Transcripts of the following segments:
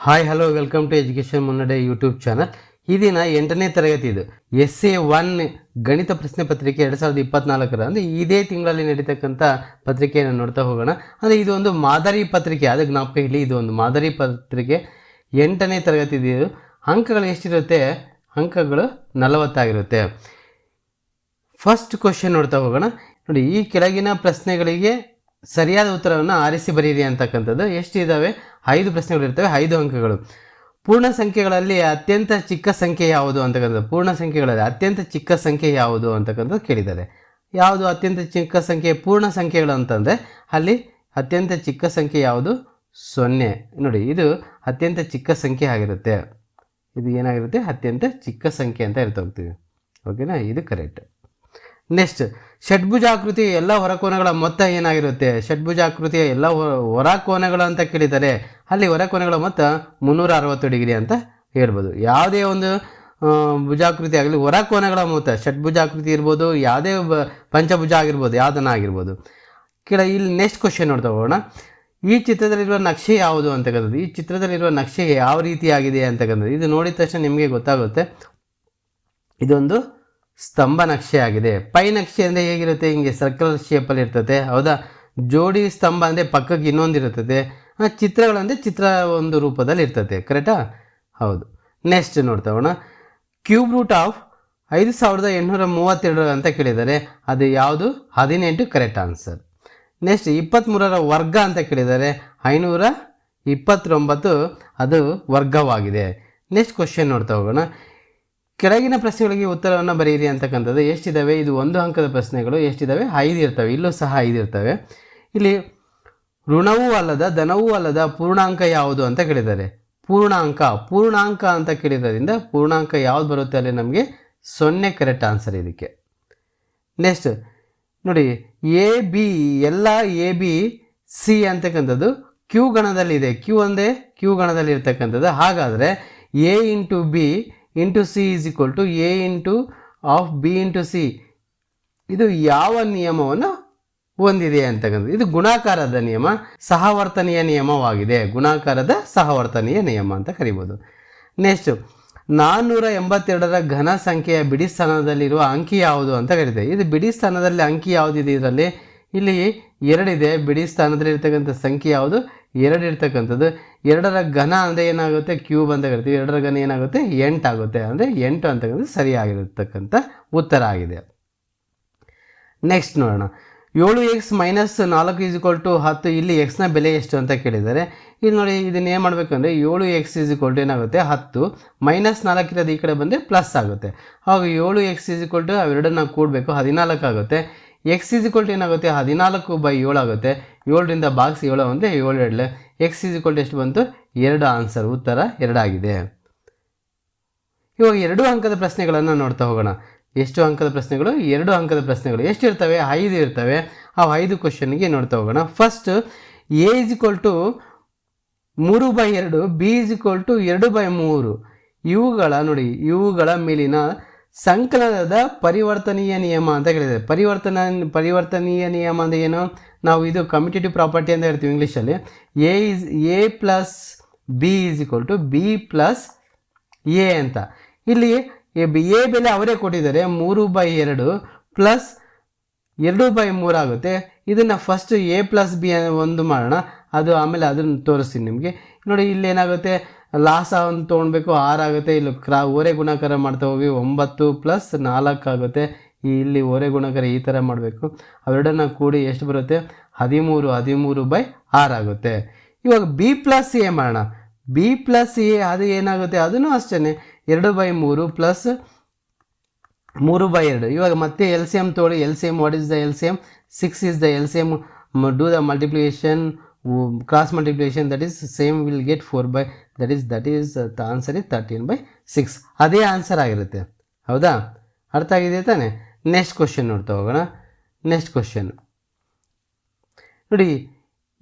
Hi hello welcome to education Munnade YouTube channel. ಈ ದಿನ 8ನೇ ತರಗತಿ ಇದು SA1 ಗಣಿತ ಪ್ರಶ್ನೆ ಪತ್ರಿಕೆ 2024 ಅಂದರೆ ಇದೇ ತಿಂಗಳಲ್ಲಿ ನಡೀತಕ್ಕಂಥ ಪತ್ರಿಕೆಯನ್ನು ನೋಡ್ತಾ ಹೋಗೋಣ. ಅಂದರೆ ಇದು ಒಂದು ಮಾದರಿ ಪತ್ರಿಕೆ, ಅದಕ್ಕೆ ಜ್ಞಾಪಕ ಇಲ್ಲಿ ಇದು ಒಂದು ಮಾದರಿ ಪತ್ರಿಕೆ. 8ನೇ ತರಗತಿ ಇದು. ಅಂಕಗಳು ಎಷ್ಟಿರುತ್ತೆ? ಅಂಕಗಳು 40 ಆಗಿರುತ್ತೆ. ಫಸ್ಟ್ ಕ್ವಶನ್ ನೋಡ್ತಾ ಹೋಗೋಣ. ನೋಡಿ, ಈ ಕೆಳಗಿನ ಪ್ರಶ್ನೆಗಳಿಗೆ ಸರಿಯಾದ ಉತ್ತರವನ್ನು ಆರಿಸಿ ಬರೀರಿ ಅಂತಕ್ಕಂಥದ್ದು. ಎಷ್ಟಿದ್ದಾವೆ? 5 ಪ್ರಶ್ನೆಗಳಿರ್ತವೆ, 5 ಅಂಕಗಳು. ಪೂರ್ಣ ಸಂಖ್ಯೆಗಳಲ್ಲಿ ಅತ್ಯಂತ ಚಿಕ್ಕ ಸಂಖ್ಯೆ ಯಾವುದು ಅಂತಕ್ಕಂಥದ್ದು. ಪೂರ್ಣ ಸಂಖ್ಯೆಗಳಲ್ಲಿ ಅತ್ಯಂತ ಚಿಕ್ಕ ಸಂಖ್ಯೆ ಯಾವುದು ಅಂತಕ್ಕಂಥದ್ದು ಕೇಳಿದ್ದಾರೆ. ಯಾವುದು ಅತ್ಯಂತ ಚಿಕ್ಕ ಸಂಖ್ಯೆ? ಪೂರ್ಣ ಸಂಖ್ಯೆಗಳು ಅಂತಂದರೆ ಅಲ್ಲಿ ಅತ್ಯಂತ ಚಿಕ್ಕ ಸಂಖ್ಯೆ ಯಾವುದು? 0. ನೋಡಿ, ಇದು ಅತ್ಯಂತ ಚಿಕ್ಕ ಸಂಖ್ಯೆ ಆಗಿರುತ್ತೆ. ಇದು ಏನಾಗಿರುತ್ತೆ? ಅತ್ಯಂತ ಚಿಕ್ಕ ಸಂಖ್ಯೆ ಅಂತ ಇರ್ತಾ ಹೋಗ್ತೀವಿ. ಓಕೆನಾ? ಇದು ಕರೆಕ್ಟ್. ನೆಕ್ಸ್ಟ್, ಷಡ್ಭುಜಾಕೃತಿಯ ಎಲ್ಲ ಹೊರಕೋನಗಳ ಮೊತ್ತ ಏನಾಗಿರುತ್ತೆ? ಷಡ್ಭುಜಾಕೃತಿಯ ಎಲ್ಲ ಹೊರಕೋನಗಳು ಅಂತ ಕೇಳಿದ್ದಾರೆ. ಅಲ್ಲಿ ಹೊರಕೋನಗಳ ಮೊತ್ತ 360 ಡಿಗ್ರಿ ಅಂತ ಹೇಳ್ಬೋದು. ಯಾವುದೇ ಒಂದು ಭುಜಾಕೃತಿ ಆಗಲಿ, ಹೊರಕೋನಗಳ ಮೊತ್ತ ಷಡ್ಭುಜಾಕೃತಿ ಇರ್ಬೋದು, ಯಾವುದೇ ಪಂಚಭುಜ ಆಗಿರ್ಬೋದು, ಯಾವುದನ್ನ ಆಗಿರ್ಬೋದು. ಇಲ್ಲಿ ನೆಕ್ಸ್ಟ್ ಕ್ವಶನ್ ನೋಡ್ತಾ ಹೋಗೋಣ. ಈ ಚಿತ್ರದಲ್ಲಿರುವ ನಕ್ಷೆ ಯಾವುದು ಅಂತಕ್ಕಂಥದ್ದು. ಈ ಚಿತ್ರದಲ್ಲಿರುವ ನಕ್ಷೆ ಯಾವ ರೀತಿಯಾಗಿದೆ ಅಂತಕ್ಕಂಥದ್ದು. ಇದು ನೋಡಿದ ತಕ್ಷಣ ನಿಮಗೆ ಗೊತ್ತಾಗುತ್ತೆ. ಇದೊಂದು ಸ್ತಂಭ ನಕ್ಷೆ ಆಗಿದೆ. ಪೈ ನಕ್ಷೆ ಅಂದರೆ ಹೇಗಿರುತ್ತೆ? ಹಿಂಗೆ ಸರ್ಕಲ್ ಶೇಪಲ್ಲಿ ಇರ್ತದೆ, ಹೌದಾ? ಜೋಡಿ ಸ್ತಂಭ ಅಂದರೆ ಪಕ್ಕಕ್ಕೆ ಇನ್ನೊಂದು ಇರ್ತದೆ. ಚಿತ್ರಗಳಂದರೆ ಚಿತ್ರ ಒಂದು ರೂಪದಲ್ಲಿ ಇರ್ತದೆ. ಕರೆಕ್ಟಾ? ಹೌದು. ನೆಕ್ಸ್ಟ್ ನೋಡ್ತಾ ಹೋಗೋಣ. ಕ್ಯೂಬ್ ರೂಟ್ ಆಫ್ 5832 ಅಂತ ಕೇಳಿದ್ದಾರೆ. ಅದು ಯಾವುದು? 18 ಕರೆಕ್ಟ್ ಆನ್ಸರ್. ನೆಕ್ಸ್ಟ್, 23ರ ವರ್ಗ ಅಂತ ಕೇಳಿದ್ದಾರೆ. 529 ಅದು ವರ್ಗವಾಗಿದೆ. ನೆಕ್ಸ್ಟ್ ಕ್ವಶನ್ ನೋಡ್ತಾ ಹೋಗೋಣ. ಕೆಳಗಿನ ಪ್ರಶ್ನೆಗಳಿಗೆ ಉತ್ತರವನ್ನು ಬರೆಯಿರಿ ಅಂತಕ್ಕಂಥದ್ದು. ಎಷ್ಟಿದ್ದಾವೆ? ಇದು 1 ಅಂಕದ ಪ್ರಶ್ನೆಗಳು. ಎಷ್ಟಿದ್ದಾವೆ? 5 ಇರ್ತವೆ. ಇಲ್ಲೂ ಸಹ 5 ಇರ್ತವೆ. ಇಲ್ಲಿ ಋಣವೂ ಅಲ್ಲದ ಧನವೂ ಅಲ್ಲದ ಪೂರ್ಣಾಂಕ ಯಾವುದು ಅಂತ ಕೇಳಿದ್ದಾರೆ. ಪೂರ್ಣಾಂಕ ಅಂತ ಕೇಳಿರೋದ್ರಿಂದ ಪೂರ್ಣಾಂಕ ಯಾವುದು ಬರುತ್ತೆ ಅಲ್ಲಿ ನಮಗೆ? 0 ಕರೆಕ್ಟ್ ಆನ್ಸರ್ ಇದಕ್ಕೆ. ನೆಕ್ಸ್ಟ್ ನೋಡಿ, ಎಲ್ಲ ABC ಅಂತಕ್ಕಂಥದ್ದು ಕ್ಯೂ ಗಣದಲ್ಲಿದೆ. ಕ್ಯೂ ಅಂದರೆ ಕ್ಯೂ ಗಣದಲ್ಲಿ ಇರ್ತಕ್ಕಂಥದ್ದು. ಹಾಗಾದರೆ A into B into C is equal to A into of B into C. ಇದು ಯಾವ ನಿಯಮವನ್ನು ಹೊಂದಿದೆ ಅಂತಕ್ಕಂಥದ್ದು. ಇದು ಗುಣಾಕಾರದ ನಿಯಮ, ಸಹವರ್ತನೀಯ ನಿಯಮವಾಗಿದೆ. ಗುಣಾಕಾರದ ಸಹವರ್ತನೀಯ ನಿಯಮ ಅಂತ ಕರಿಬೋದು. ನೆಕ್ಸ್ಟ್, 482ರ ಘನ ಸಂಖ್ಯೆಯ ಬಿಡಿ ಸ್ಥಾನದಲ್ಲಿರುವ ಅಂಕಿ ಯಾವುದು ಅಂತ ಕರೀತಾರೆ. ಇದು ಬಿಡಿ ಸ್ಥಾನದಲ್ಲಿ ಅಂಕಿ ಯಾವುದಿದೆ? ಇದರಲ್ಲಿ ಇಲ್ಲಿ 2 ಇದೆ. ಬಿಡಿ ಸ್ಥಾನದಲ್ಲಿ ಇರ್ತಕ್ಕಂಥ ಸಂಖ್ಯೆ ಯಾವುದು? 2 ಇರ್ತಕ್ಕಂಥದ್ದು. 2ರ ಘನ ಅಂದರೆ ಏನಾಗುತ್ತೆ? ಕ್ಯೂಬ್ ಅಂತ ಕರಿತೀವಿ. 2ರ ಘನ ಏನಾಗುತ್ತೆ? 8 ಆಗುತ್ತೆ. ಅಂದರೆ 8 ಅಂತಕ್ಕಂಥದ್ದು ಸರಿಯಾಗಿರತಕ್ಕಂಥ ಉತ್ತರ ಆಗಿದೆ. ನೆಕ್ಸ್ಟ್ ನೋಡೋಣ. 7x - 4 is equal to 10. ಇಲ್ಲಿ ಎಕ್ಸ್ನ ಬೆಲೆ ಎಷ್ಟು ಅಂತ ಕೇಳಿದ್ದಾರೆ. ಇಲ್ಲಿ ನೋಡಿ, ಇದನ್ನ ಏನು ಮಾಡಬೇಕಂದ್ರೆ 7x ಈಸ್ ಈಕ್ವಲ್ ಟು ಏನಾಗುತ್ತೆ? 10 -4 ಇರೋದು ಈ ಕಡೆ ಬಂದರೆ ಪ್ಲಸ್ ಆಗುತ್ತೆ. ಆವಾಗ 7x ಈಸ್ ಈಕ್ವಲ್ ಟು ಅವೆರಡನ್ನ ಕೂಡಬೇಕು, 14 ಆಗುತ್ತೆ. ಎಕ್ಸ್ ಈಸ್ ಈಕ್ವಲ್ ಟು ಏನಾಗುತ್ತೆ? 14/7 ಆಗುತ್ತೆ. 7ರಿಂದ ಭಾಗಿಸಿ 7 ಅಂದರೆ 7 2 ಎಕ್ಸ್ ಈಸ್ ಈಕ್ವಲ್ ಟು ಎಷ್ಟು ಬಂತು? 2 ಆನ್ಸರ್. ಉತ್ತರ 2 ಆಗಿದೆ. ಇವಾಗ 2 ಅಂಕದ ಪ್ರಶ್ನೆಗಳನ್ನು ನೋಡ್ತಾ ಹೋಗೋಣ. ಎಷ್ಟು ಅಂಕದ ಪ್ರಶ್ನೆಗಳು? 2 ಅಂಕದ ಪ್ರಶ್ನೆಗಳು. ಎಷ್ಟಿರ್ತವೆ? 5 ಇರ್ತವೆ. ಆ 5 ಕ್ವಶನ್ಗೆ ನೋಡ್ತಾ ಹೋಗೋಣ. First, A is equal to 3/2, B is equal to 2/3. ಇವುಗಳ ಮೇಲಿನ ಸಂಕಲನದ ಪರಿವರ್ತನೀಯ ನಿಯಮ ಅಂತ ಕೇಳಿದೆ. ಪರಿವರ್ತನೀಯ ನಿಯಮ ಅಂದರೆ ಏನು? ನಾವು ಇದು ಕಮ್ಯುಟೇಟಿವ್ ಪ್ರಾಪರ್ಟಿ ಅಂತ ಹೇಳ್ತೀವಿ ಇಂಗ್ಲೀಷಲ್ಲಿ. A plus B is equal to B plus A ಅಂತ. ಇಲ್ಲಿ ಎ ಬೆಲೆ ಅವರೇ ಕೊಟ್ಟಿದ್ದಾರೆ. 3/2 ಪ್ಲಸ್ 2/3 ಆಗುತ್ತೆ. ಇದನ್ನು ಫಸ್ಟ್ A ಪ್ಲಸ್ B ಒಂದು ಮಾಡೋಣ, ಅದು ಆಮೇಲೆ ಅದನ್ನು ತೋರಿಸ್ತೀನಿ ನಿಮಗೆ. ನೋಡಿ, ಇಲ್ಲಿ ಏನಾಗುತ್ತೆ? ಲಾಸ ಒಂದು ತೊಗೊಳ್ಬೇಕು, 6 ಆಗುತ್ತೆ. ಇಲ್ಲಿ ಓರೆ ಗುಣಾಕಾರ ಮಾಡ್ತಾ ಹೋಗಿ 9 ಪ್ಲಸ್ 4 ಆಗುತ್ತೆ. ಇಲ್ಲಿ ಓರೆ ಗುಣಾಕಾರ ಈ ಥರ ಮಾಡಬೇಕು. ಅವೆರಡನ್ನ ಕೂಡಿ ಎಷ್ಟು ಬರುತ್ತೆ? 13/6 ಆಗುತ್ತೆ. ಇವಾಗ B ಪ್ಲಸ್ A ಮಾಡೋಣ. B ಪ್ಲಸ್ A ಅದು ಏನಾಗುತ್ತೆ? ಅದನ್ನು ಅಷ್ಟೇ 2/3 ಪ್ಲಸ್ 3/2. ಇವಾಗ ಮತ್ತೆ LCM ತೊಗೊಳ್ಳಿ. LCM, what is the LCM? 6 is the LCM. Do the multiplication, cross multiplication, that is same will get 4 that is the answer is 13/6. ಅದೇ answer ಆಗಿರುತ್ತೆ. ಹೌದಾ? ಅರ್ಥ ಆಗಿದೆ ತಾನೆ? ನೆಕ್ಸ್ಟ್ ಕ್ವಶನ್ ನೋಡ್ತಾ ಹೋಗೋಣ. ನೆಕ್ಸ್ಟ್ ಕ್ವಶನ್ ನೋಡಿ,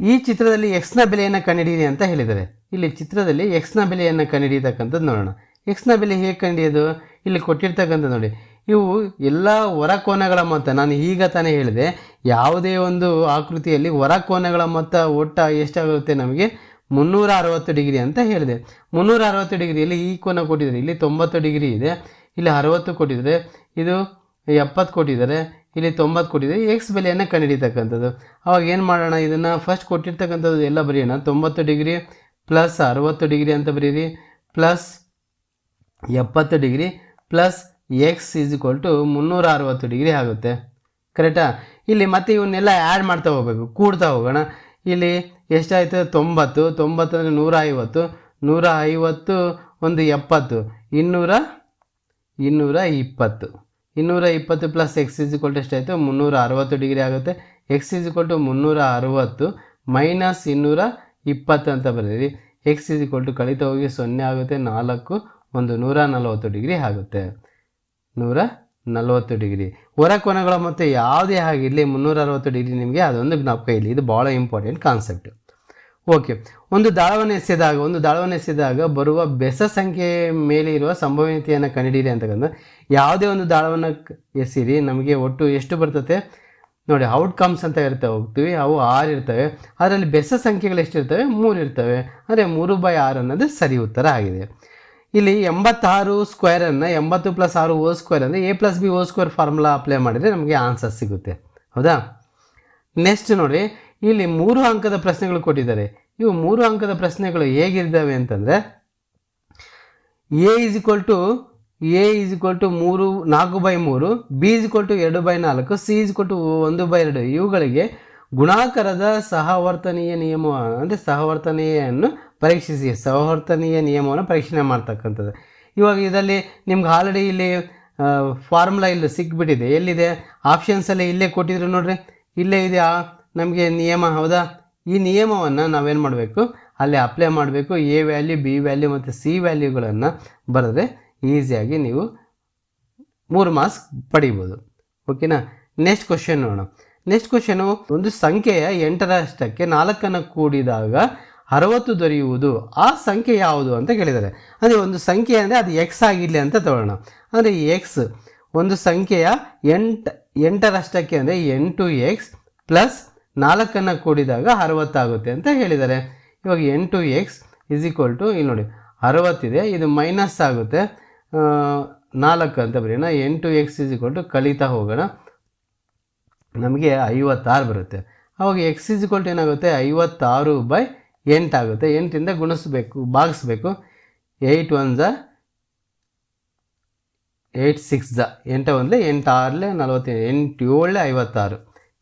ಈ ಚಿತ್ರದಲ್ಲಿ ಎಕ್ಸ್ನ ಬೆಲೆಯನ್ನು ಕಂಡುಹಿಡಿಯಿರಿ ಅಂತ ಹೇಳಿದ್ದಾರೆ. ಇಲ್ಲಿ ಚಿತ್ರದಲ್ಲಿ ಎಕ್ಸ್ನ ಬೆಲೆಯನ್ನು ಕಂಡುಹಿಡಿಯತಕ್ಕಂಥದ್ದು ನೋಡೋಣ. ಎಕ್ಸ್ನ ಬೆಲೆ ಹೇಗೆ ಕಂಡುಹಿಡಿಯೋದು? ಇಲ್ಲಿ ಕೊಟ್ಟಿರ್ತಕ್ಕಂಥದ್ದು ನೋಡಿ, ಇವು ಎಲ್ಲ ಹೊರಕೋನಗಳ ಮೊತ್ತ. ನಾನು ಈಗ ತಾನೇ ಹೇಳಿದೆ, ಯಾವುದೇ ಒಂದು ಆಕೃತಿಯಲ್ಲಿ ಹೊರಕೋನಗಳ ಮೊತ್ತ ಒಟ್ಟ ಎಷ್ಟಾಗುತ್ತೆ? ನಮಗೆ 360 ಡಿಗ್ರಿ ಅಂತ ಹೇಳಿದೆ. 360 ಡಿಗ್ರಿಯಲ್ಲಿ ಈ ಕೋನ ಕೊಟ್ಟಿದ್ದಾರೆ, ಇಲ್ಲಿ 90 ಡಿಗ್ರಿ ಇದೆ, ಇಲ್ಲಿ 60 ಕೊಟ್ಟಿದ್ದಾರೆ, ಇದು 70 ಕೊಟ್ಟಿದ್ದಾರೆ, ಇಲ್ಲಿ 90 ಕೊಟ್ಟಿದ್ದಾರೆ. ಎಕ್ಸ್ ಬೆಲೆಯನ್ನು ಕಂಡುಹಿಡಿತಕ್ಕಂಥದ್ದು. ಅವಾಗ ಏನು ಮಾಡೋಣ, ಇದನ್ನು ಫಸ್ಟ್ ಕೊಟ್ಟಿರ್ತಕ್ಕಂಥದ್ದು ಎಲ್ಲ ಬರೆಯೋಣ. 90 ಡಿಗ್ರಿ ಪ್ಲಸ್ 60 ಡಿಗ್ರಿ ಅಂತ ಬರೀರಿ, plus 70 degree plus x is equal to 360 degree ಆಗುತ್ತೆ. ಕರೆಕ್ಟಾ? ಇಲ್ಲಿ ಮತ್ತೆ ಇವನ್ನೆಲ್ಲ ಆ್ಯಡ್ ಮಾಡ್ತಾ ಹೋಗಬೇಕು, ಕೂಡ್ತಾ ಹೋಗೋಣ. ಇಲ್ಲಿ ಎಷ್ಟಾಯಿತು? 90 90 ಅಂದರೆ 150, 150 ಒಂದು 70, 220 220 plus x is equal to ಎಷ್ಟಾಯಿತು? 360 ಡಿಗ್ರಿ ಆಗುತ್ತೆ. X is equal to 360 minus 220 ಅಂತ ಬರೀರಿ. ಎಕ್ಸ್ ಈಸ್ ಈಕ್ವಲ್ ಟು ಕಳೀತಾ ಹೋಗಿ 0 ಆಗುತ್ತೆ, 4 ಒಂದು 140 ಡಿಗ್ರಿ ಆಗುತ್ತೆ. 140 ಡಿಗ್ರಿ. ಹೊರ ಕೋನಗಳ ಮತ್ತು ಯಾವುದೇ ಆಗಿರಲಿ 360 ಡಿಗ್ರಿ ನಿಮಗೆ ಅದೊಂದು ಜ್ಞಾಪಕ ಇಲ್ಲಿ, ಇದು ಭಾಳ ಇಂಪಾರ್ಟೆಂಟ್ ಕಾನ್ಸೆಪ್ಟ್. ಓಕೆ, ಒಂದು ದಾಳವನ್ನು ಎಸೆದಾಗ ಬರುವ ಬೆಸ ಸಂಖ್ಯೆ ಮೇಲೆ ಇರುವ ಸಂಭವನೀಯತೆಯನ್ನು ಕಂಡುಹಿಡಿಯಿರಿ ಅಂತಕ್ಕಂಥ. ಯಾವುದೇ ಒಂದು ದಾಳವನ್ನು ಎಸಿರಿ, ನಮಗೆ ಒಟ್ಟು ಎಷ್ಟು ಬರ್ತದೆ ನೋಡಿ, ಔಟ್ಕಮ್ಸ್ ಅಂತ ಹೋಗ್ತೀವಿ, ಅವು 6 ಇರ್ತವೆ. ಅದರಲ್ಲಿ ಬೆಸ ಸಂಖ್ಯೆಗಳು ಎಷ್ಟಿರ್ತವೆ? 3 ಇರ್ತವೆ. ಅಂದರೆ 3/6 ಅನ್ನೋದು ಸರಿ ಉತ್ತರ ಆಗಿದೆ. ಇಲ್ಲಿ 86 ಸ್ಕ್ವೇರನ್ನು 80 + 6 ಹೋಲ್ ಸ್ಕ್ವೇರ್ ಅಂದರೆ a+b whole square formula apply ಮಾಡಿದರೆ ನಮಗೆ ಆನ್ಸರ್ ಸಿಗುತ್ತೆ. ಹೌದಾ? ನೆಕ್ಸ್ಟ್ ನೋಡಿ, ಇಲ್ಲಿ 3 ಅಂಕದ ಪ್ರಶ್ನೆಗಳು ಕೊಟ್ಟಿದ್ದಾರೆ. ಇವು 3 ಅಂಕದ ಪ್ರಶ್ನೆಗಳು ಹೇಗಿದ್ದಾವೆ ಅಂತಂದರೆ, a is equal to 3 4/3, b is equal to 2/4, c is equal to 1/2. ಇವುಗಳಿಗೆ ಗುಣಾಕಾರದ ಸಹವರ್ತನೀಯ ನಿಯಮ ಅಂದರೆ ಸಹವರ್ತನೀಯನ್ನು ನಿಯಮವನ್ನು ಪರೀಕ್ಷಣೆ ಮಾಡ್ತಕ್ಕಂಥದ್ದು. ಇವಾಗ ಇದರಲ್ಲಿ ನಿಮ್ಗೆ ಆಲ್ರೆಡಿ ಇಲ್ಲಿ ಫಾರ್ಮುಲಾ ಇಲ್ಲಿ ಸಿಕ್ಬಿಟ್ಟಿದೆ. ಎಲ್ಲಿದೆ? ಆಪ್ಷನ್ಸಲ್ಲಿ ಇಲ್ಲೇ ಕೊಟ್ಟಿದ್ರು ನೋಡ್ರಿ, ಇಲ್ಲೇ ಇದೆ ನಮಗೆ ನಿಯಮ. ಹೌದಾ? ಈ ನಿಯಮವನ್ನು ನಾವೇನು ಮಾಡಬೇಕು, ಅಲ್ಲಿ ಅಪ್ಲೈ ಮಾಡಬೇಕು. ಎ ವ್ಯಾಲ್ಯೂ, ಬಿ ವ್ಯಾಲ್ಯೂ ಮತ್ತು ಸಿ ವ್ಯಾಲ್ಯೂಗಳನ್ನು ಬರೆದ್ರೆ ಈಸಿಯಾಗಿ ನೀವು 3 ಮಾರ್ಕ್ಸ್ ಪಡಿಬೋದು. ಓಕೆನಾ? ನೆಕ್ಸ್ಟ್ ಕ್ವಶನ್ ನೋಡೋಣ. ನೆಕ್ಸ್ಟ್ ಕ್ವಶನು, ಒಂದು ಸಂಖ್ಯೆಯ 8ರಷ್ಟಕ್ಕೆ 4 ಕೂಡಿದಾಗ 60 ದೊರೆಯುವುದು, ಆ ಸಂಖ್ಯೆ ಯಾವುದು ಅಂತ ಕೇಳಿದ್ದಾರೆ. ಅಂದರೆ ಒಂದು ಸಂಖ್ಯೆ ಅಂದರೆ ಅದು ಎಕ್ಸ್ ಆಗಿರಲಿ ಅಂತ ತಗೊಳ್ಳೋಣ. ಅಂದರೆ ಎಕ್ಸ್ ಒಂದು ಸಂಖ್ಯೆಯ 8ರಷ್ಟಕ್ಕೆ ಅಂದರೆ 8x ಪ್ಲಸ್ 4 ಕೂಡಿದಾಗ 60 ಆಗುತ್ತೆ ಅಂತ ಹೇಳಿದ್ದಾರೆ. ಇವಾಗ 8x ಇಸ್ ಈಕ್ವಲ್ ಟು, ಇಲ್ಲಿ ನೋಡಿ 60 ಇದೆ, ಇದು ಮೈನಸ್ ಆಗುತ್ತೆ, 4 ಅಂತ ಬರೆಯೋಣ. 8x ಇಸ್ ಈಕ್ವಲ್ ಟು ಕಳೀತಾ ಹೋಗೋಣ, ನಮಗೆ 56 ಬರುತ್ತೆ. ಅವಾಗ ಎಕ್ಸ್ ಇಸ್ ಈಕ್ವಲ್ ಟು ಏನಾಗುತ್ತೆ? 56/8 ಆಗುತ್ತೆ. 8ರಿಂದ ಗುಣಿಸ್ಬೇಕು, ಭಾಗಿಸ್ಬೇಕು. 8 1 8 6 8 1 8 6 48, 8 7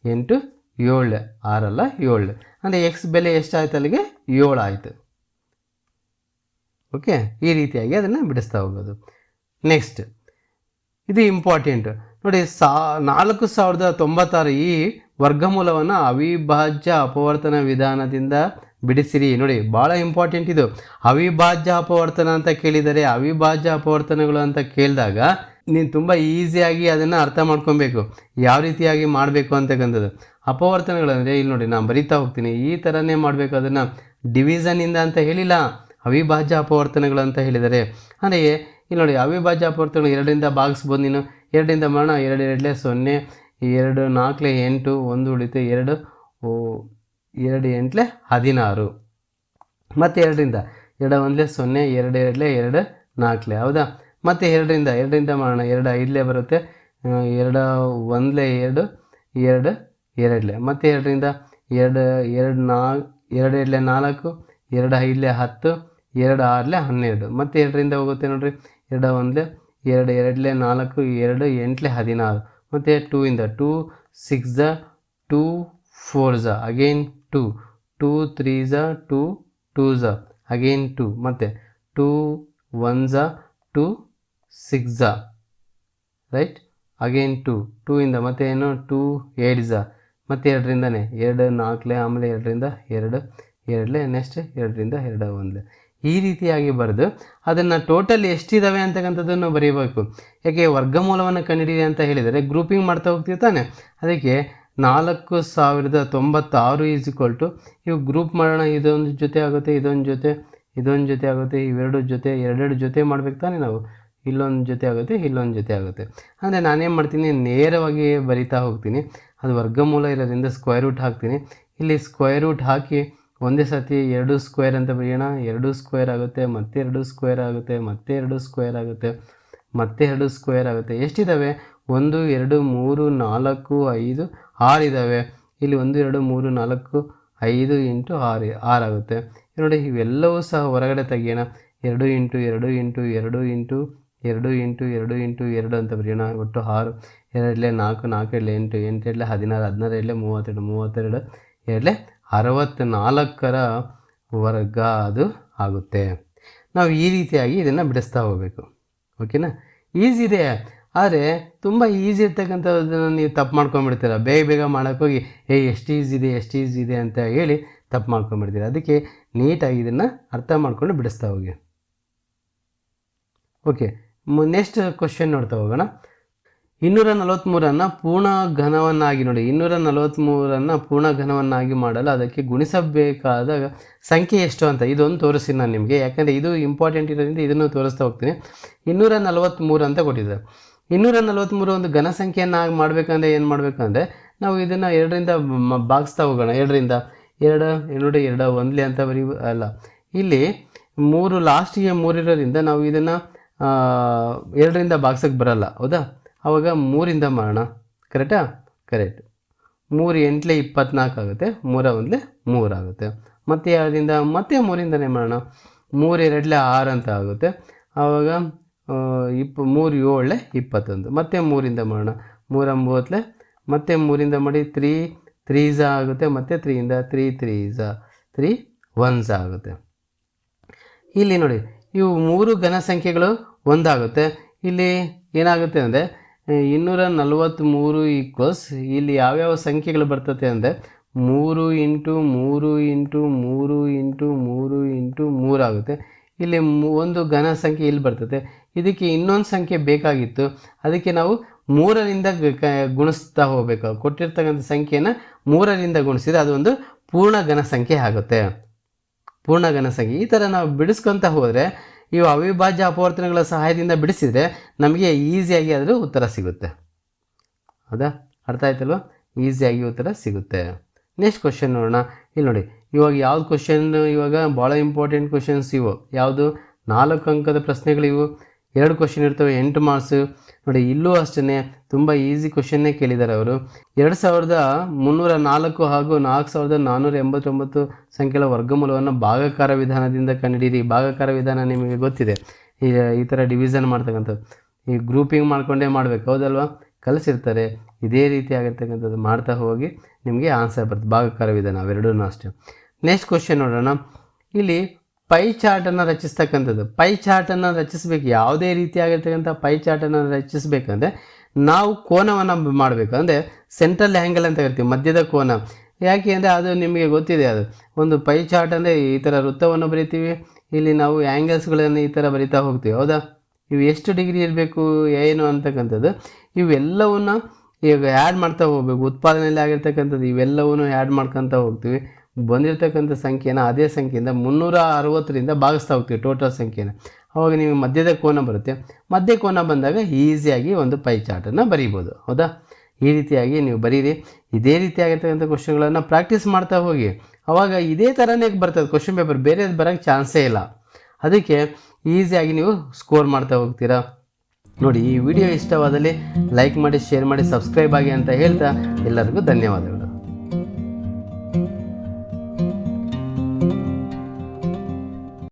56, 8 7 6 ಅಲ್ಲ 7. ಅಂದರೆ ಎಕ್ಸ್ ಬೆಲೆ ಎಷ್ಟಾಯ್ತು? ಅಲ್ಲಿಗೆ 7 ಆಯಿತು. ಓಕೆ, ಈ ರೀತಿಯಾಗಿ ಅದನ್ನು ಬಿಡಿಸ್ತಾ ಹೋಗೋದು. ನೆಕ್ಸ್ಟ್, ಇದು ಇಂಪಾರ್ಟೆಂಟ್ ನೋಡಿ, 4096 ಈ ವರ್ಗಮೂಲವನ್ನು ಅವಿಭಾಜ್ಯ ಅಪವರ್ತನ ವಿಧಾನದಿಂದ ಬಿಡಿಸಿರಿ. ನೋಡಿ, ಭಾಳ ಇಂಪಾರ್ಟೆಂಟ್ ಇದು. ಅವಿಭಾಜ್ಯ ಅಪವರ್ತನ ಅಂತ ಕೇಳಿದರೆ, ಅವಿಭಾಜ್ಯ ಅಪವರ್ತನಗಳು ಅಂತ ಕೇಳಿದಾಗ ನೀನು ತುಂಬ ಈಸಿಯಾಗಿ ಅದನ್ನು ಅರ್ಥ ಮಾಡ್ಕೊಬೇಕು, ಯಾವ ರೀತಿಯಾಗಿ ಮಾಡಬೇಕು ಅಂತಕ್ಕಂಥದ್ದು. ಅಪವರ್ತನಗಳಂದರೆ ಇಲ್ಲಿ ನೋಡಿ, ನಾನು ಬರಿತಾ ಹೋಗ್ತೀನಿ, ಈ ಥರನೇ ಮಾಡಬೇಕು. ಅದನ್ನು ಡಿವಿಷನಿಂದ ಅಂತ ಹೇಳಿಲ್ಲ, ಅವಿಭಾಜ್ಯ ಅಪವರ್ತನಗಳು ಅಂತ ಹೇಳಿದರೆ. ಅಂದರೆ ಇಲ್ಲಿ ನೋಡಿ, ಅವಿಭಾಜ್ಯ ಅಪವರ್ತನಗಳು 2ರಿಂದ ಭಾಗಿಸ್ಬೋದು. ನೀನು 2ರಿಂದ ಮಾಡೋಣ. 2 2 0, 2 4 8, 1 ಉಳಿತು, 2 2 8 16. ಮತ್ತು 2ರಿಂದ 2 1 0, 2 2 2 4. ಹೌದಾ? ಮತ್ತು 2ರಿಂದ ಮಾಡೋಣ. 2 5 ಬರುತ್ತೆ, 2 1 2 2 2. ಮತ್ತು 2ರಿಂದ 2 2 4, 2 2 4, 2 5 10, 2 6 12. ಮತ್ತು 2ರಿಂದ ಹೋಗುತ್ತೆ ನೋಡಿರಿ, 2 1 2 2 4, 2 8 16. ಮತ್ತು 2ಇಂದ 2 6 2 4 ಅಗೇನ್ 2 2 3 2 2 ಅಗೇನ್ 2. ಮತ್ತು 2 1 2 6 ರೈಟ್, ಅಗೇನ್ 2 2ಇಂದ ಮತ್ತೆ ಏನು 2 8 ಮತ್ತು 2ರಿಂದನೇ 2 4, ಆಮೇಲೆ 2ರಿಂದ 2 2 ನೆಕ್ಸ್ಟ್ 2ರಿಂದ 2 1. ಈ ರೀತಿಯಾಗಿ ಬರೆದು ಅದನ್ನು ಟೋಟಲ್ ಎಷ್ಟಿದ್ದಾವೆ ಅಂತಕ್ಕಂಥದ್ದನ್ನು ಬರೀಬೇಕು. ಯಾಕೆ ವರ್ಗಮೂಲವನ್ನು ಕಂಡುಹಿಡಿಯಿರಿ ಅಂತ ಹೇಳಿದರೆ ಗ್ರೂಪಿಂಗ್ ಮಾಡ್ತಾ ಹೋಗ್ತೀವಿ ತಾನೆ. ಅದಕ್ಕೆ 4096 ಈಸ್ ಈಕ್ವಲ್ ಟು, ಇವು ಗ್ರೂಪ್ ಮಾಡೋಣ. ಇದೊಂದು ಜೊತೆ ಆಗುತ್ತೆ, ಇದೊಂದು ಜೊತೆ ಆಗುತ್ತೆ, ಇವೆರಡು ಜೊತೆ 2 ಜೊತೆ ಮಾಡ್ಬೇಕು ತಾನೆ ನಾವು. ಇಲ್ಲೊಂದು ಜೊತೆ ಆಗುತ್ತೆ, ಇಲ್ಲೊಂದು ಜೊತೆ ಆಗುತ್ತೆ. ಅಂದರೆ ನಾನೇನು ಮಾಡ್ತೀನಿ, ನೇರವಾಗಿ ಬರಿತಾ ಹೋಗ್ತೀನಿ. ಅದು ವರ್ಗಮೂಲ ಇರೋದ್ರಿಂದ ಸ್ಕ್ವೇರ್ ರೂಟ್ ಹಾಕ್ತೀನಿ. ಇಲ್ಲಿ ಸ್ಕ್ವೇರ್ ರೂಟ್ ಹಾಕಿ ಒಂದೇ ಸತಿ 2 ಸ್ಕ್ವೇರ್ ಅಂತ ಬರೆಯೋಣ. 2 ಸ್ಕ್ವೇರ್ ಆಗುತ್ತೆ, ಮತ್ತೆ 2 ಸ್ಕ್ವೇರ್ ಆಗುತ್ತೆ, ಮತ್ತೆ 2 ಸ್ಕ್ವೇರ್ ಆಗುತ್ತೆ, ಮತ್ತೆ 2 ಸ್ಕ್ವೇರ್ ಆಗುತ್ತೆ. ಎಷ್ಟಿದ್ದಾವೆ? 1 2 3 4 5 6 ಇದ್ದಾವೆ. ಇಲ್ಲಿ 1 2 3 4 5 ಇಂಟು 6 6 ಆಗುತ್ತೆ. ನೋಡಿ ಇವೆಲ್ಲವೂ ಸಹ ಹೊರಗಡೆ ತೆಗಿಯೋಣ. 2 into 2 into 2 into 2 into 2 into 2 ಅಂತ ಬರೆಯೋಣ. ಒಟ್ಟು 6, 2 4 4 8 8 16 16 32 32 2 64ರ ವರ್ಗ ಅದು ಆಗುತ್ತೆ. ನಾವು ಈ ರೀತಿಯಾಗಿ ಇದನ್ನು ಬಿಡಿಸ್ತಾ ಹೋಗಬೇಕು. ಓಕೆನಾ? ಈಸಿ ಇದೆ, ಆದರೆ ತುಂಬ ಈಸಿ ಇರ್ತಕ್ಕಂಥದ್ದನ್ನು ನೀವು ತಪ್ಪು ಮಾಡ್ಕೊಂಡ್ಬಿಡ್ತೀರ. ಬೇಗ ಬೇಗ ಮಾಡೋಕ್ಕೋಗಿ ಎಷ್ಟು ಈಸಿ ಇದೆ ಅಂತ ಹೇಳಿ ತಪ್ಪು ಮಾಡ್ಕೊಂಡ್ಬಿಡ್ತೀರ. ಅದಕ್ಕೆ ನೀಟಾಗಿ ಇದನ್ನು ಅರ್ಥ ಮಾಡ್ಕೊಂಡು ಬಿಡಿಸ್ತಾ ಹೋಗಿ. ಓಕೆ, ನೆಕ್ಸ್ಟ್ ಕ್ವಶನ್ ನೋಡ್ತಾ ಹೋಗೋಣ. 243 ಪೂರ್ಣ ಘನವನ್ನಾಗಿ ನೋಡಿ. 243 ಪೂರ್ಣ ಘನವನ್ನಾಗಿ ಮಾಡಲು ಅದಕ್ಕೆ ಗುಣಿಸಬೇಕಾದ ಸಂಖ್ಯೆ ಎಷ್ಟು ಅಂತ ಇದೊಂದು ತೋರಿಸ್ತೀನಿ ನಾನು ನಿಮಗೆ. ಯಾಕಂದರೆ ಇದು ಇಂಪಾರ್ಟೆಂಟ್ ಇರೋದ್ರಿಂದ ಇದನ್ನು ತೋರಿಸ್ತಾ ಹೋಗ್ತೀನಿ. 243 ಅಂತ ಕೊಟ್ಟಿದ್ದಾರೆ. 243 ಒಂದು ಘನ ಸಂಖ್ಯೆಯನ್ನಾಗಿ ಮಾಡಬೇಕಂದ್ರೆ ಏನು ಮಾಡಬೇಕಂದ್ರೆ ನಾವು ಇದನ್ನು 2ರಿಂದ ಭಾಗಿಸ್ತಾ ಹೋಗೋಣ. 2ರಿಂದ 2 ನೋಡಿ 2 ಒಂದ್ಲೆ ಅಂತ ಅಲ್ಲ, ಇಲ್ಲಿ 3 ಲಾಸ್ಟಿಗೆ 3 ಇರೋದ್ರಿಂದ ನಾವು ಇದನ್ನು 2ರಿಂದ ಭಾಗಿಸೋಕ್ಕೆ ಬರಲ್ಲ. ಹೌದಾ? ಆವಾಗ 3ರಿಂದ ಮಾಡೋಣ. ಕರೆಕ್ಟಾ? ಕರೆಕ್ಟ್. 3 8 24 ಆಗುತ್ತೆ. 3 1 3 ಆಗುತ್ತೆ. ಮತ್ತು 2ರಿಂದ ಮತ್ತೆ 3ರಿಂದನೇ ಮಾಡೋಣ. 3 2 6 ಅಂತ ಆಗುತ್ತೆ. ಆವಾಗ 3 7 21. ಮತ್ತೆ 3ರಿಂದ ಮಾಡೋಣ. 3 9 ಮತ್ತೆ 3ರಿಂದ ಮಾಡಿ 3 3s ಆಗುತ್ತೆ. ಮತ್ತು 3ಯಿಂದ 3 3s 3 1s ಆಗುತ್ತೆ. ಇಲ್ಲಿ ನೋಡಿ ಇವು 3 ಘನ ಸಂಖ್ಯೆಗಳು ಒಂದಾಗುತ್ತೆ. ಇಲ್ಲಿ ಏನಾಗುತ್ತೆ ಅಂದರೆ 243 ಈಕ್ವಲ್ಸ್ ಇಲ್ಲಿ ಯಾವ್ಯಾವ ಸಂಖ್ಯೆಗಳು ಬರ್ತದೆ ಅಂದರೆ 3 ಇಂಟು 3 ಇಂಟು 3 ಇಂಟು 3 ಇಂಟು 3 ಆಗುತ್ತೆ. ಇಲ್ಲಿ ಒಂದು ಘನ ಸಂಖ್ಯೆ ಇಲ್ಲಿ ಬರ್ತದೆ. ಇದಕ್ಕೆ ಇನ್ನೊಂದು ಸಂಖ್ಯೆ ಬೇಕಾಗಿತ್ತು. ಅದಕ್ಕೆ ನಾವು 3ರಿಂದ ಗುಣಿಸ್ತಾ ಹೋಗಬೇಕು. ಕೊಟ್ಟಿರ್ತಕ್ಕಂಥ ಸಂಖ್ಯೆನ 3ರಿಂದ ಗುಣಿಸಿದರೆ ಅದೊಂದು ಪೂರ್ಣ ಘನ ಸಂಖ್ಯೆ ಆಗುತ್ತೆ. ಪೂರ್ಣ ಘನ ಸಂಖ್ಯೆ ಈ ಥರ ನಾವು ಬಿಡಿಸ್ಕೊತ ಹೋದರೆ ಇವು ಅವಿಭಾಜ್ಯ ಅಪವರ್ತನಗಳ ಸಹಾಯದಿಂದ ಬಿಡಿಸಿದರೆ ನಮಗೆ ಈಸಿಯಾಗಿ ಅದರ ಉತ್ತರ ಸಿಗುತ್ತೆ. ಹೌದಾ? ಅರ್ಥ ಆಯ್ತಲ್ವ? ಈಸಿಯಾಗಿ ಉತ್ತರ ಸಿಗುತ್ತೆ. ನೆಕ್ಸ್ಟ್ ಕ್ವಶನ್ ನೋಡೋಣ. ಇಲ್ಲಿ ನೋಡಿ ಇವಾಗ ಯಾವ್ದು ಕ್ವಶನ್, ಇವಾಗ ಭಾಳ ಇಂಪಾರ್ಟೆಂಟ್ ಕ್ವಶನ್ಸ್ ಇವು. ಯಾವುದು? 4 ಅಂಕದ ಪ್ರಶ್ನೆಗಳು ಇವು. 2 ಕ್ವಶನ್ ಇರ್ತವೆ, 8 ಮಾರ್ಕ್ಸ್. ನೋಡಿ ಇಲ್ಲೂ ಅಷ್ಟೇ ತುಂಬ ಈಸಿ ಕ್ವಶನ್ನೇ ಕೇಳಿದ್ದಾರೆ ಅವರು. 2304 ಹಾಗೂ 4489 ಸಂಖ್ಯೆಗಳ ವರ್ಗಮೂಲವನ್ನು ಭಾಗಾಕಾರ ವಿಧಾನದಿಂದ ಕಂಡುಹಿಡಿಯಿರಿ. ಭಾಗಾಕಾರ ವಿಧಾನ ನಿಮಗೆ ಗೊತ್ತಿದೆ. ಈ ಥರ ಡಿವಿಷನ್ ಮಾಡ್ತಕ್ಕಂಥದ್ದು ಈ ಗ್ರೂಪಿಂಗ್ ಮಾಡ್ಕೊಂಡೇ ಮಾಡಬೇಕು. ಹೌದಲ್ವಾ? ಕಲಿಸಿರ್ತಾರೆ. ಇದೇ ರೀತಿ ಆಗಿರ್ತಕ್ಕಂಥದ್ದು ಮಾಡ್ತಾ ಹೋಗಿ ನಿಮಗೆ ಆನ್ಸರ್ ಬರ್ತದೆ. ಭಾಗಾಕಾರ ವಿಧಾನ ಅವೆರಡೂ ಅಷ್ಟೇ. ನೆಕ್ಸ್ಟ್ ಕ್ವಶನ್ ನೋಡೋಣ. ಇಲ್ಲಿ ಪೈ ಚಾರ್ಟನ್ನು ರಚಿಸ್ತಕ್ಕಂಥದ್ದು. ಪೈ ಚಾರ್ಟನ್ನು ರಚಿಸಬೇಕು. ಯಾವುದೇ ರೀತಿಯಾಗಿರ್ತಕ್ಕಂಥ ಪೈ ಚಾರ್ಟನ್ನು ರಚಿಸಬೇಕಂದ್ರೆ ನಾವು ಕೋನವನ್ನು ಮಾಡಬೇಕು. ಅಂದರೆ ಸೆಂಟ್ರಲ್ ಆ್ಯಂಗಲ್ ಅಂತ ಹೇಳ್ತೀವಿ, ಮಧ್ಯದ ಕೋನ. ಯಾಕೆ ಅಂದರೆ ಅದು ನಿಮಗೆ ಗೊತ್ತಿದೆ. ಅದು ಒಂದು ಪೈ ಚಾರ್ಟ್ ಅಂದರೆ ಈ ಥರ ವೃತ್ತವನ್ನು ಬರಿತೀವಿ. ಇಲ್ಲಿ ನಾವು ಆ್ಯಂಗಲ್ಸ್ಗಳನ್ನು ಈ ಥರ ಬರಿತಾ ಹೋಗ್ತೀವಿ. ಹೌದಾ? ಇವು ಎಷ್ಟು ಡಿಗ್ರಿ ಇರಬೇಕು ಏನು ಅಂತಕ್ಕಂಥದ್ದು ಇವೆಲ್ಲವನ್ನ ಈಗ ಆ್ಯಡ್ ಮಾಡ್ತಾ ಹೋಗ್ಬೇಕು. ಉತ್ಪಾದನೆಯಲ್ಲಿ ಆಗಿರ್ತಕ್ಕಂಥದ್ದು ಇವೆಲ್ಲವನ್ನೂ ಆ್ಯಡ್ ಮಾಡ್ಕೊತ ಹೋಗ್ತೀವಿ. ಬಂದಿರತಕ್ಕಂಥ ಸಂಖ್ಯೆನ ಅದೇ ಸಂಖ್ಯೆಯಿಂದ 360ರಿಂದ ಭಾಗಿಸ್ತಾ ಹೋಗ್ತೀವಿ ಟೋಟಲ್ ಸಂಖ್ಯೆನ. ಅವಾಗ ನೀವು ಮಧ್ಯದ ಕೋನ ಬರುತ್ತೆ. ಮಧ್ಯ ಕೋನ ಬಂದಾಗ ಈಸಿಯಾಗಿ ಒಂದು ಪೈ ಚಾರ್ಟನ್ನು ಬರೀಬೋದು. ಹೌದಾ? ಈ ರೀತಿಯಾಗಿ ನೀವು ಬರೀರಿ. ಇದೇ ರೀತಿಯಾಗಿರ್ತಕ್ಕಂಥ ಕ್ವಶನ್ಗಳನ್ನು ಪ್ರಾಕ್ಟೀಸ್ ಮಾಡ್ತಾ ಹೋಗಿ. ಅವಾಗ ಇದೇ ಥರನೇ ಬರ್ತದೆ ಕ್ವಶನ್ ಪೇಪರ್, ಬೇರೆದು ಬರೋಕ್ಕೆ ಚಾನ್ಸೇ ಇಲ್ಲ. ಅದಕ್ಕೆ ಈಸಿಯಾಗಿ ನೀವು ಸ್ಕೋರ್ ಮಾಡ್ತಾ ಹೋಗ್ತೀರಾ. ನೋಡಿ ಈ ವಿಡಿಯೋ ಇಷ್ಟವಾದಲ್ಲಿ ಲೈಕ್ ಮಾಡಿ, ಶೇರ್ ಮಾಡಿ, ಸಬ್ಸ್ಕ್ರೈಬ್ ಆಗಿ ಅಂತ ಹೇಳ್ತಾ ಎಲ್ಲರಿಗೂ ಧನ್ಯವಾದಗಳು.